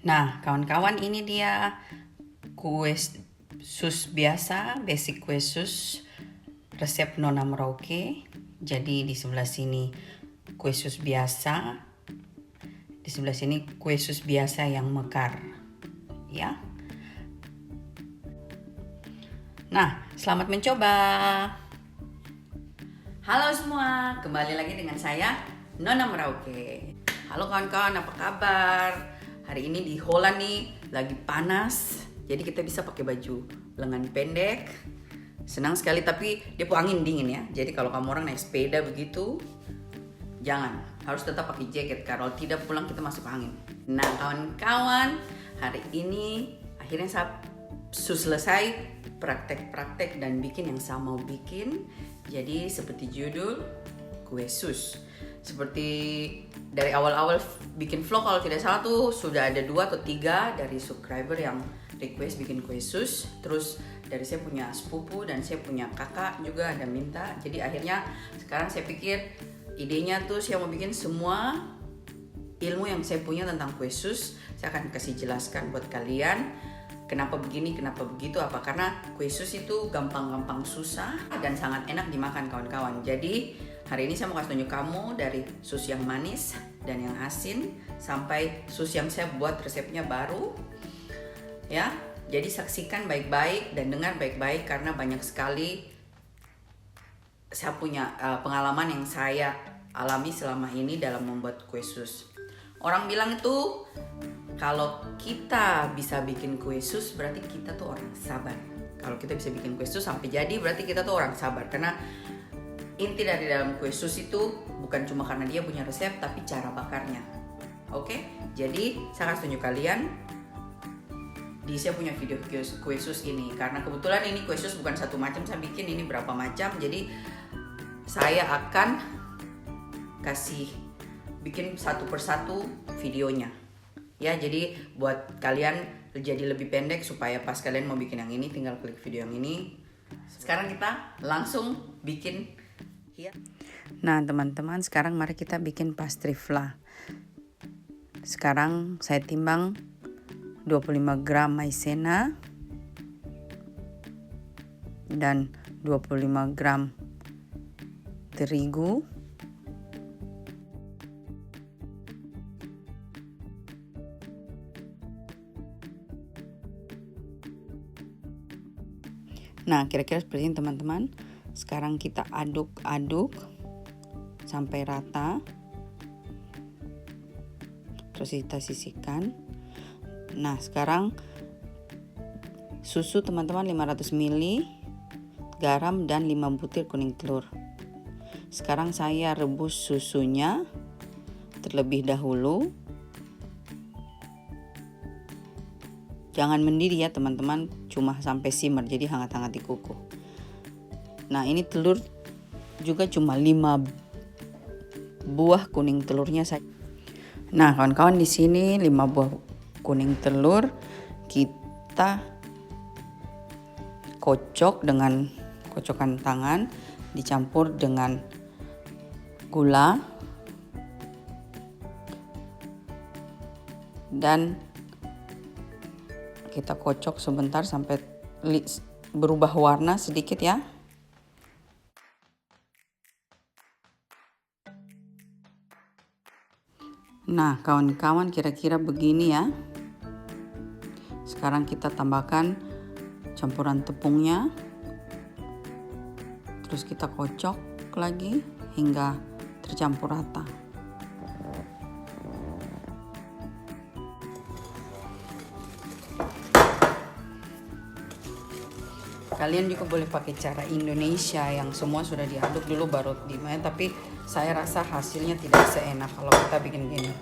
Nah, kawan-kawan, ini dia kue sus biasa, basic kue sus resep Nona Merauke. Jadi di sebelah sini kue sus biasa, di sebelah sini kue sus biasa yang mekar, ya. Nah, selamat mencoba. Halo semua, kembali lagi dengan saya Nona Merauke. Halo kawan-kawan, apa kabar? Hari ini di Holland nih lagi panas, jadi kita bisa pakai baju lengan pendek. Senang sekali, tapi dia angin dingin ya. Jadi kalau kamu orang naik sepeda begitu, jangan, harus tetap pakai jaket. Kalau tidak pulang kita masuk angin. Nah kawan-kawan, hari ini akhirnya saya selesai praktek-praktek dan bikin yang saya mau bikin. Jadi seperti judul, kue sus. Seperti dari awal-awal bikin vlog, kalau tidak salah tuh sudah ada 2 atau 3 dari subscriber yang request bikin kue sus. Terus dari saya punya sepupu dan saya punya kakak juga ada minta. Jadi akhirnya sekarang saya pikir idenya tuh saya mau bikin semua ilmu yang saya punya tentang kue sus. Saya akan kasih jelaskan buat kalian kenapa begini, kenapa begitu, apa karena kue sus itu gampang-gampang susah dan sangat enak dimakan kawan-kawan. Jadi hari ini saya mau kasih tunjuk kamu dari sus yang manis dan yang asin sampai sus yang saya buat resepnya baru, ya. Jadi saksikan baik-baik dan dengar baik-baik karena banyak sekali saya punya pengalaman yang saya alami selama ini dalam membuat kue sus. Orang bilang itu kalau kita bisa bikin kue sus berarti kita tuh orang sabar. Kalau kita bisa bikin kue sus sampai jadi berarti kita tuh orang sabar. Karena inti dari dalam kue sus itu bukan cuma karena dia punya resep, tapi cara bakarnya. Oke? Jadi saya akan tunjuk kalian di saya punya video kue sus ini. Karena kebetulan ini kue sus bukan satu macam saya bikin, ini berapa macam. Jadi saya akan kasih bikin satu persatu videonya. Ya, jadi buat kalian jadi lebih pendek supaya pas kalian mau bikin yang ini tinggal klik video yang ini. Sekarang kita langsung bikin ya. Nah, teman-teman, sekarang mari kita bikin pastry fla. Sekarang saya timbang 25 gram maizena dan 25 gram terigu. Nah, kira-kira seperti ini teman-teman. Sekarang kita aduk-aduk sampai rata. Terus kita sisihkan. Nah, sekarang susu teman-teman 500 ml, garam dan 5 butir kuning telur. Sekarang saya rebus susunya terlebih dahulu. Jangan mendidih ya teman-teman, cuma sampai simmer, jadi hangat-hangat dikukuh. Nah, ini telur juga cuma 5 buah kuning telurnya saja. Nah, kawan-kawan, di sini 5 buah kuning telur kita kocok dengan kocokan tangan, dicampur dengan gula dan kita kocok sebentar sampai berubah warna sedikit ya. Nah, kawan-kawan, kira-kira begini ya. Sekarang kita tambahkan campuran tepungnya. Terus kita kocok lagi hingga tercampur rata. Kalian juga boleh pakai cara Indonesia yang semua sudah diaduk dulu baru dimain, tapi saya rasa hasilnya tidak seenak kalau kita bikin gini.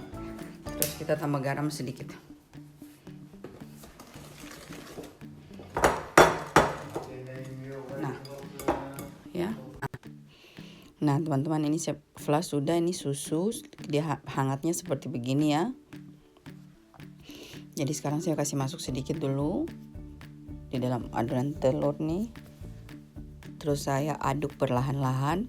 Terus kita tambah garam sedikit. Nah, ya. Nah, teman-teman, ini flash sudah, ini susu dia hangatnya seperti begini ya. Jadi sekarang saya kasih masuk sedikit dulu di dalam adonan telur nih. Terus saya aduk perlahan-lahan.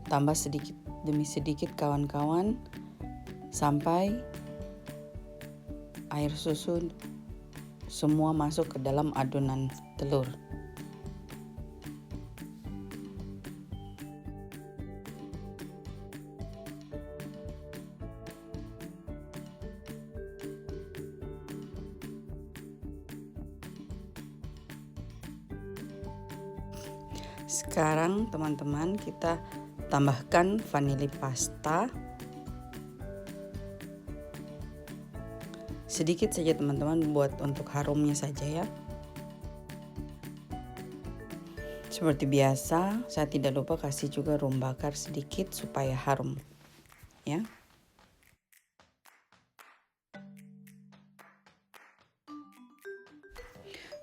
tambah sedikit demi sedikit kawan-kawan sampai air susu semua masuk ke dalam adonan telur. Sekarang teman-teman kita tambahkan vanili pasta. Sedikit saja teman-teman, buat untuk harumnya saja ya. Seperti biasa, saya tidak lupa kasih juga rum bakar sedikit supaya harum ya.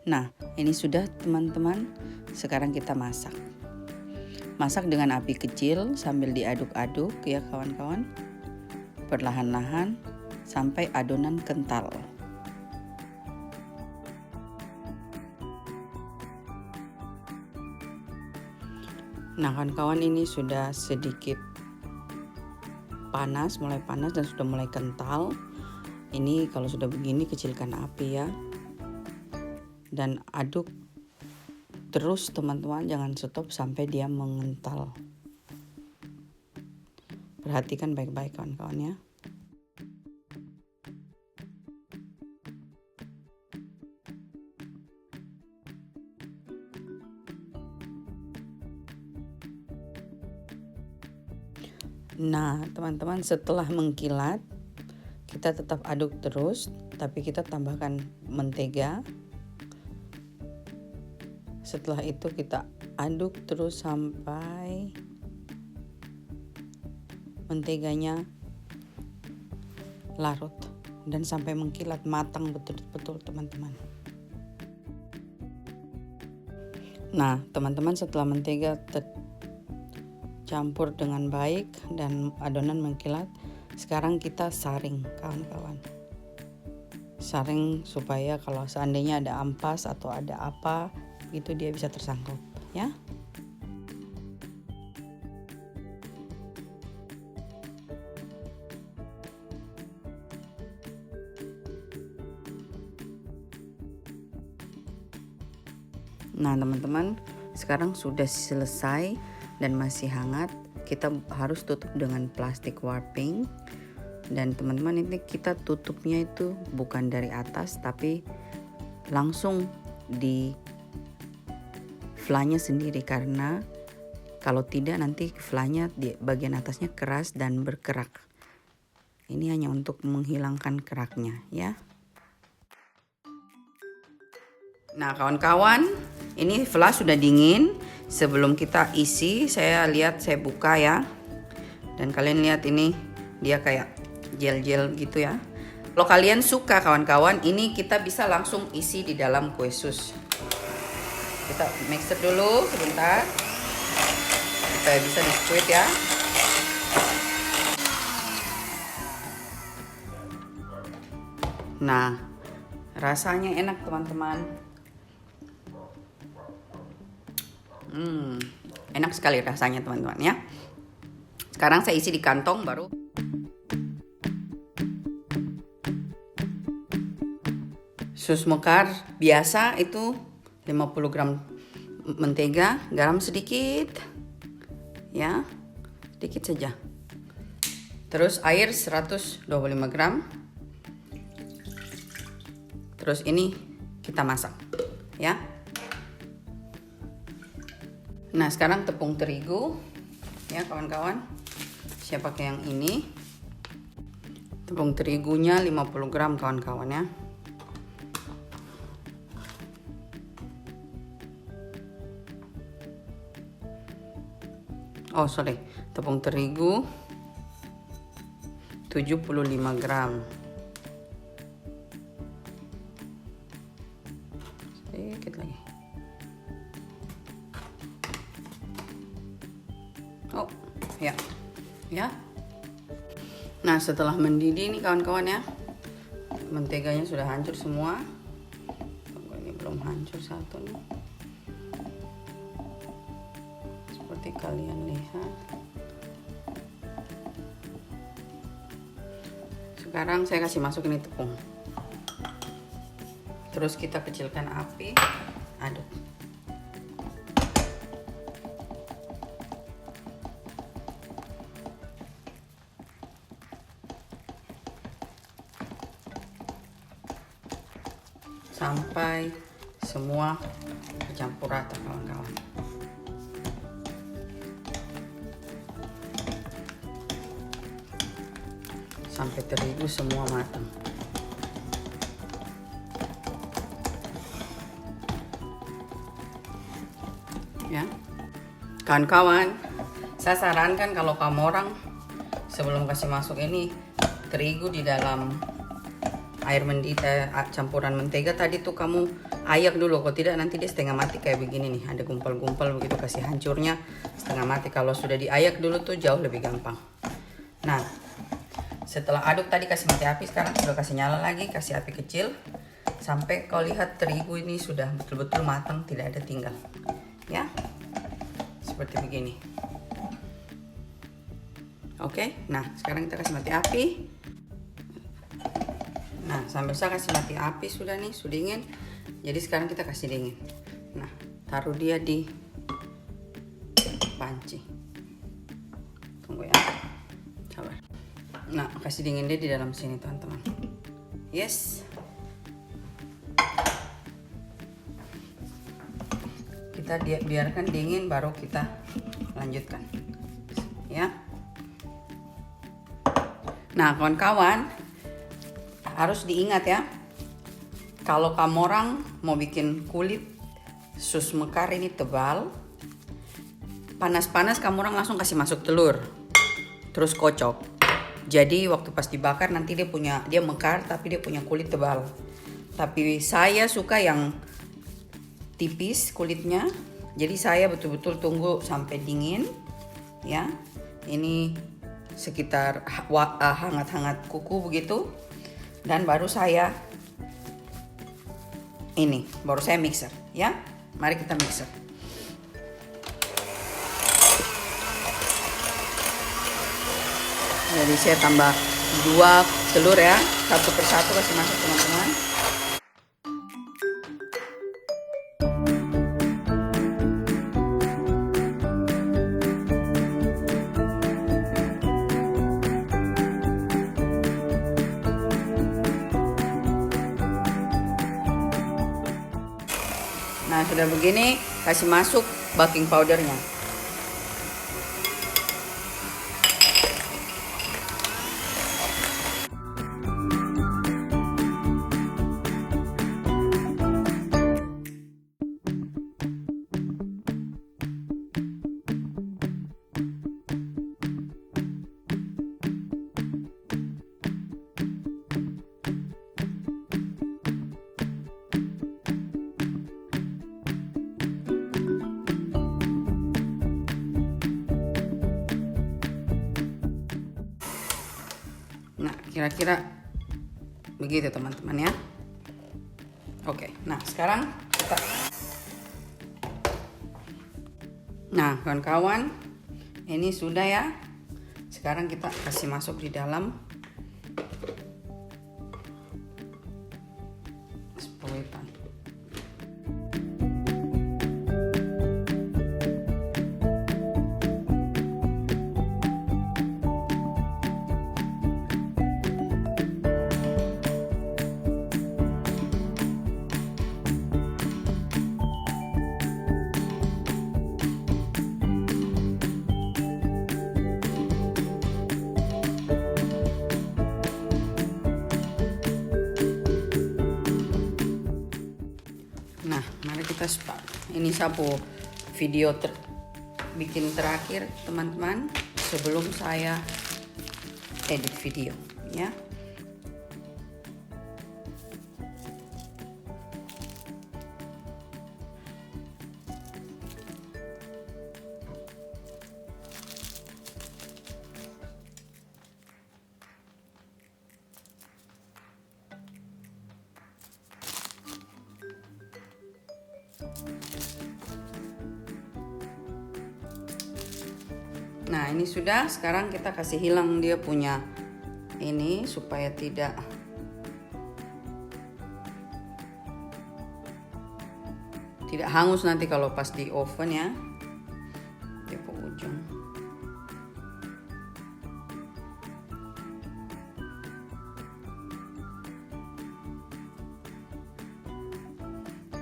Nah, ini sudah teman-teman. Sekarang kita masak. Masak dengan api kecil sambil diaduk-aduk ya kawan-kawan. Perlahan-lahan sampai adonan kental. Nah, kawan-kawan, ini sudah sedikit panas, mulai panas dan sudah mulai kental. Ini kalau sudah begini kecilkan api ya. Dan aduk terus teman-teman, jangan stop sampai dia mengental. Perhatikan baik-baik kawan-kawan ya. Nah teman-teman, setelah mengkilat kita tetap aduk terus, tapi kita tambahkan mentega. Setelah itu kita aduk terus sampai menteganya larut dan sampai mengkilat matang betul-betul teman-teman. Nah teman-teman, setelah mentega tercampur dengan baik dan adonan mengkilat, sekarang kita saring kawan-kawan. Saring supaya kalau seandainya ada ampas atau ada apa, itu dia bisa tersangkut ya. Nah teman-teman, sekarang sudah selesai dan masih hangat. Kita harus tutup dengan plastik wrapping. Dan teman-teman, ini kita tutupnya itu bukan dari atas, tapi langsung di flanya sendiri, karena kalau tidak nanti flanya di bagian atasnya keras dan berkerak. Ini hanya untuk menghilangkan keraknya ya. Nah kawan-kawan, ini fla sudah dingin. Sebelum kita isi, saya buka ya. Dan kalian lihat ini dia kayak gel-gel gitu ya. Kalau kalian suka kawan-kawan, ini kita bisa langsung isi di dalam kue sus. Kita mixer dulu sebentar supaya bisa di squeeze ya. Nah rasanya enak teman-teman. Enak sekali rasanya teman-teman ya. Sekarang saya isi di kantong baru. Sus mekar biasa itu 50 gram mentega, garam sedikit ya, sedikit saja. Terus air 125 gram. Terus ini kita masak ya. Nah sekarang tepung terigu ya kawan-kawan. Saya pakai yang ini. Tepung terigunya 50 gram kawan-kawan ya. Oh sorry, tepung terigu 75 gram. Sedikit lagi. Oh ya, ya. Nah setelah mendidih nih kawan-kawan ya, menteganya sudah hancur semua. Ini belum hancur satu nih. Seperti kalian lihat. Sekarang saya kasih masuk ini tepung. Terus kita kecilkan api, aduk. Sampai semua bercampur rata, kawan-kawan. Sampai terigu semua matang. Ya, kawan-kawan, saya sarankan kalau kamu orang sebelum kasih masuk ini terigu di dalam air mendidih, campuran mentega tadi tuh kamu ayak dulu. Kalau tidak nanti dia setengah mati kayak begini nih, ada gumpal-gumpal begitu, kasih hancurnya setengah mati. Kalau sudah diayak dulu tuh jauh lebih gampang. Nah, setelah aduk tadi kasih mati api, sekarang sudah kasih nyala lagi, kasih api kecil sampai kau lihat terigu ini sudah betul-betul matang, tidak ada tinggal. Ya, seperti begini. Oke, nah sekarang kita kasih mati api. Nah, sambil saya kasih mati api sudah nih, sudah dingin. Jadi sekarang kita kasih dingin. Nah, taruh dia di panci. Tunggu ya, sabar. Nah, kasih dingin dia di dalam sini, teman-teman. Yes. Kita biarkan dingin baru kita lanjutkan. Ya. Nah, kawan-kawan, harus diingat ya. Kalau kamu orang mau bikin kulit sus mekar ini tebal, panas-panas kamu orang langsung kasih masuk telur. Terus kocok. Jadi waktu pas dibakar nanti dia mekar tapi dia punya kulit tebal. Tapi saya suka yang tipis kulitnya. Jadi saya betul-betul tunggu sampai dingin ya. Ini sekitar hangat-hangat kuku begitu. Dan baru saya mixer ya. Mari kita mixer. Jadi saya tambah 2 telur ya, satu persatu kasih masuk, teman-teman. Nah, sudah begini, kasih masuk baking powdernya. Nah, kira-kira begitu teman-teman ya. Oke, nah sekarang kita. Nah, kawan-kawan, ini sudah ya. Sekarang kita kasih masuk di dalam spoletan. Nah, mari kita start. Ini sapu video bikin terakhir teman-teman sebelum saya edit video ya. Nah, ini sudah. Sekarang kita kasih hilang dia punya ini supaya tidak hangus nanti kalau pas di oven ya. Tepuk ujung.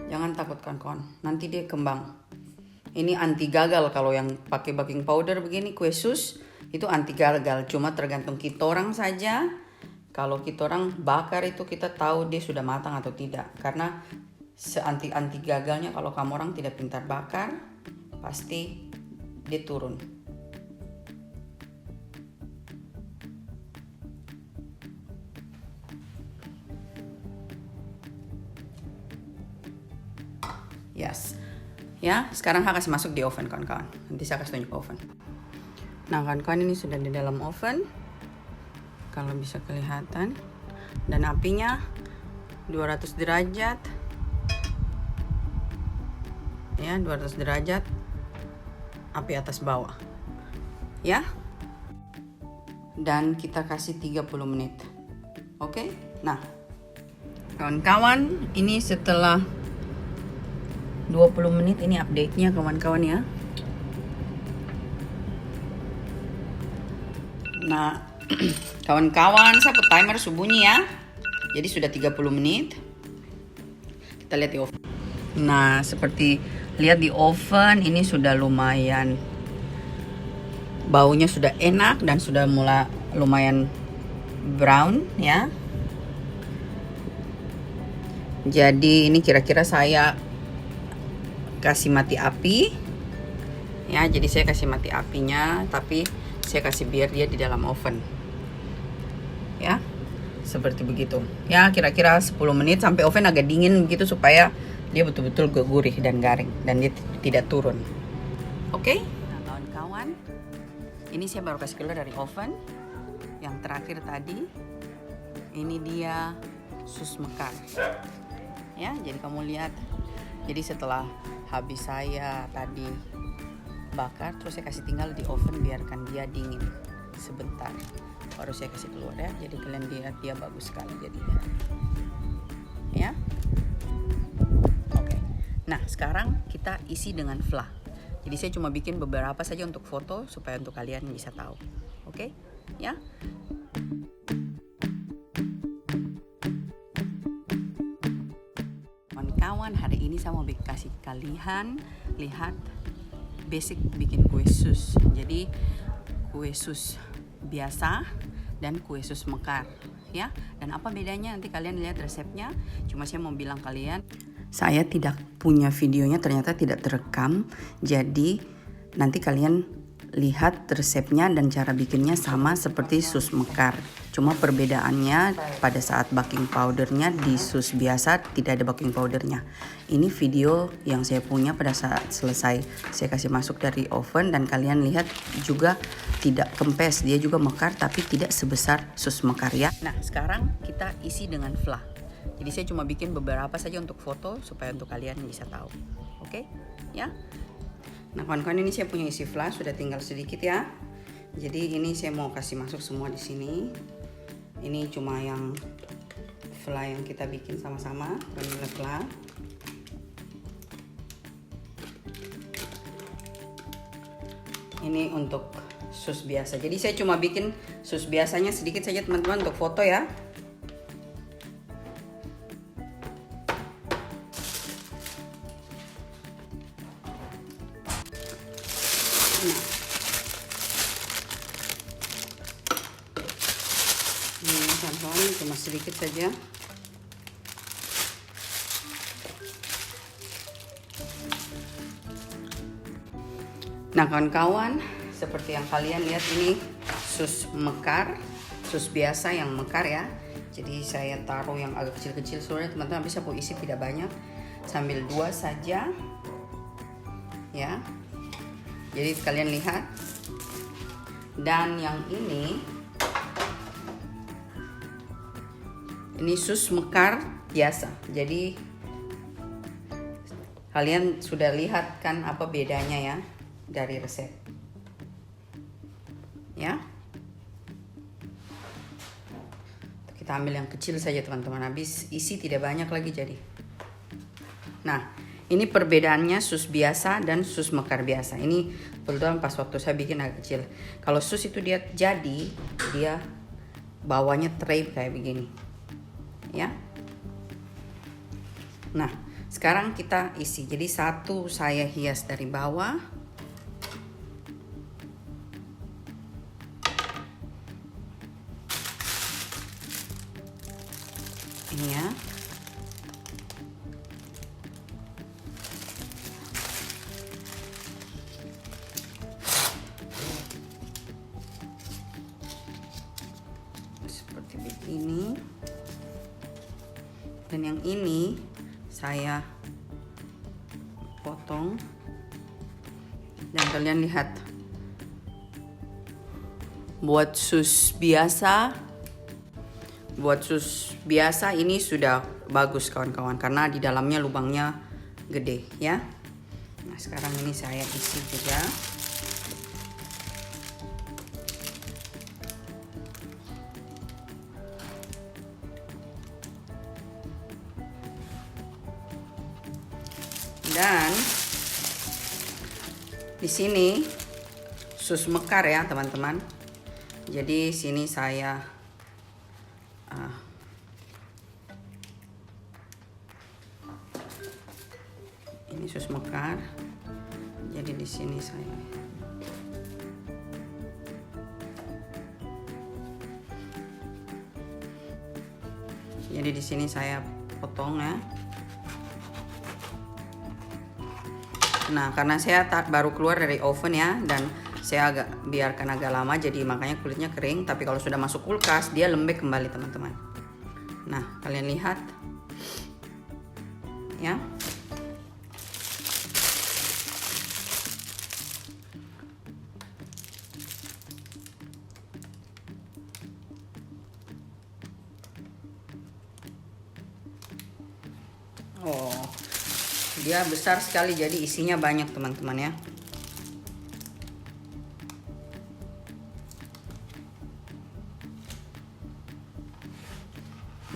Jangan takut kawan-kawan, nanti dia kembang. Ini anti gagal kalau yang pakai baking powder begini, kue sus itu anti gagal. Cuma tergantung kita orang saja. Kalau kita orang bakar itu kita tahu dia sudah matang atau tidak. Karena anti gagalnya kalau kamu orang tidak pintar bakar, pasti dia turun. Yes. Ya, sekarang saya kasih masuk di oven kawan-kawan. Nanti saya kasih tunjuk oven. Nah kawan-kawan, ini sudah di dalam oven. Kalau bisa kelihatan. Dan apinya 200 derajat. Ya, 200 derajat. Api atas bawah. Ya. Dan kita kasih 30 menit. Oke? Nah, kawan-kawan, ini setelah 20 menit ini update-nya kawan-kawan ya. Nah, kawan-kawan, saya put timer bunyi ya. Jadi sudah 30 menit. Kita lihat di oven. Nah, seperti lihat di oven ini sudah lumayan, baunya sudah enak dan sudah mulai lumayan brown ya. Jadi ini kira-kira saya kasih mati api ya. Jadi saya kasih mati apinya, tapi saya kasih biar dia di dalam oven ya, seperti begitu ya. Kira-kira 10 menit sampai oven agak dingin begitu supaya dia betul-betul gurih dan garing dan dia tidak turun. Oke? Nah kawan-kawan, ini saya baru kasih keluar dari oven. Yang terakhir tadi ini dia sus mekar ya. Jadi kamu lihat, jadi setelah habis saya tadi bakar, terus saya kasih tinggal di oven, biarkan dia dingin sebentar, baru saya kasih keluar ya. Jadi kalian lihat dia bagus sekali jadinya ya. Oke. Nah sekarang kita isi dengan fla. Jadi saya cuma bikin beberapa saja untuk foto supaya untuk kalian bisa tahu. Oke ya. Kawan, hari ini saya mau kasih kalian lihat basic bikin kue sus. Jadi kue sus biasa dan kue sus mekar ya. Dan apa bedanya nanti kalian lihat resepnya. Cuma saya mau bilang kalian, saya tidak punya videonya, ternyata tidak terekam. Jadi nanti kalian lihat resepnya dan cara bikinnya sama seperti sus mekar. Cuma perbedaannya pada saat baking powdernya di sus biasa tidak ada baking powdernya. Ini video yang saya punya pada saat selesai saya kasih masuk dari oven, dan kalian lihat juga tidak kempes, dia juga mekar tapi tidak sebesar sus mekar ya. Nah sekarang kita isi dengan fla. Jadi saya cuma bikin beberapa saja untuk foto supaya untuk kalian bisa tahu. Oke ya. Nah kawan-kawan, ini saya punya isi fla, sudah tinggal sedikit ya. Jadi ini saya mau kasih masuk semua di sini. Ini cuma yang fla yang kita bikin sama-sama, vanilla fla. Ini untuk sus biasa. Jadi saya cuma bikin sus biasanya sedikit saja teman-teman untuk foto ya. Ini kawan-kawan cuma sedikit saja. Nah kawan-kawan, seperti yang kalian lihat ini sus mekar, sus biasa yang mekar ya. Jadi saya taruh yang agak kecil-kecil sebenarnya teman-teman, bisa aku isi tidak banyak, sambil 2 saja ya. Jadi kalian lihat. Dan yang ini sus mekar biasa. Jadi kalian sudah lihat kan apa bedanya ya dari resep ya. Kita ambil yang kecil saja teman-teman, habis isi tidak banyak lagi jadi. Nah, ini perbedaannya sus biasa dan sus mekar biasa. Ini kebetulan pas waktu saya bikin agak kecil. Kalau sus itu dia bawahnya tray kayak begini. Ya. Nah, sekarang kita isi. Jadi satu saya hias dari bawah. Ini ya. Seperti begini. Dan yang ini saya potong. Dan kalian lihat. Buat sus biasa ini sudah bagus kawan-kawan, karena di dalamnya lubangnya gede ya. Nah, sekarang ini saya isi juga. Dan di sini sus mekar ya teman-teman. Jadi sini saya ini sus mekar. Jadi di sini saya potong ya. Nah, karena saya baru keluar dari oven ya, dan saya biarkan agak lama, jadi makanya kulitnya kering. Tapi kalau sudah masuk kulkas, dia lembek kembali teman-teman. Nah, kalian lihat ya. Oh, dia besar sekali, jadi isinya banyak teman-teman ya.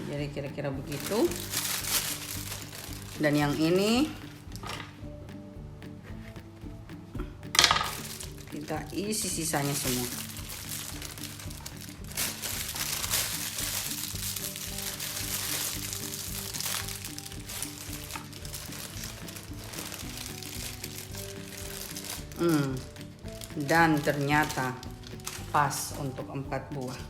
Jadi kira-kira begitu. Dan yang ini kita isi sisanya semua. Dan ternyata pas untuk 4 buah.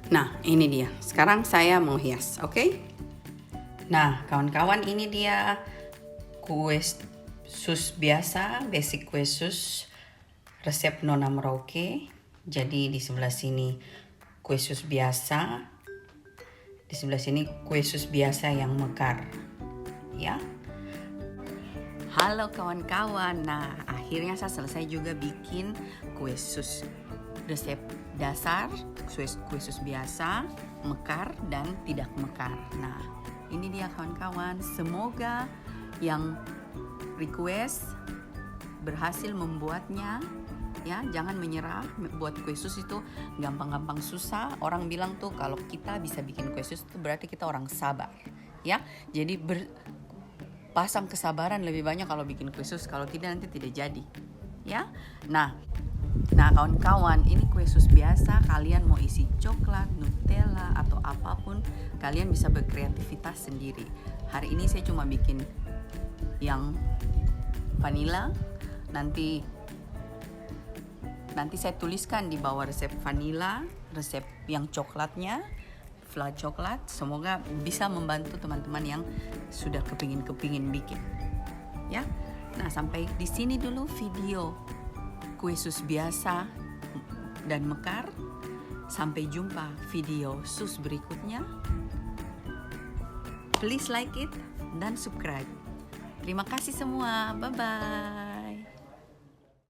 Nah, ini dia. Sekarang saya mau hias, oke? Nah, kawan-kawan, ini dia kue sus biasa, basic kue sus resep Nona Merauke. Jadi di sebelah sini kue sus biasa, di sebelah sini kue sus biasa yang mekar, ya. Halo kawan-kawan, nah akhirnya saya selesai juga bikin kue sus resep dasar, kue sus biasa, mekar dan tidak mekar. Nah, ini dia kawan-kawan. Semoga yang request berhasil membuatnya. Ya, jangan menyerah. Buat kue sus itu gampang-gampang susah. Orang bilang tuh kalau kita bisa bikin kue sus itu berarti kita orang sabar. Ya, jadi pasang kesabaran lebih banyak kalau bikin kue sus. Kalau tidak nanti tidak jadi. Ya, nah kawan-kawan, ini kue sus biasa. Kalian mau isi coklat, Nutella atau apapun, kalian bisa berkreativitas sendiri. Hari ini saya cuma bikin yang vanilla. Nanti saya tuliskan di bawah resep vanilla, resep yang coklatnya, flat coklat. Semoga bisa membantu teman-teman yang sudah kepingin bikin. Ya, nah sampai di sini dulu video kue sus biasa dan mekar. Sampai jumpa video sus berikutnya. Please like it dan subscribe. Terima kasih semua. Bye-bye.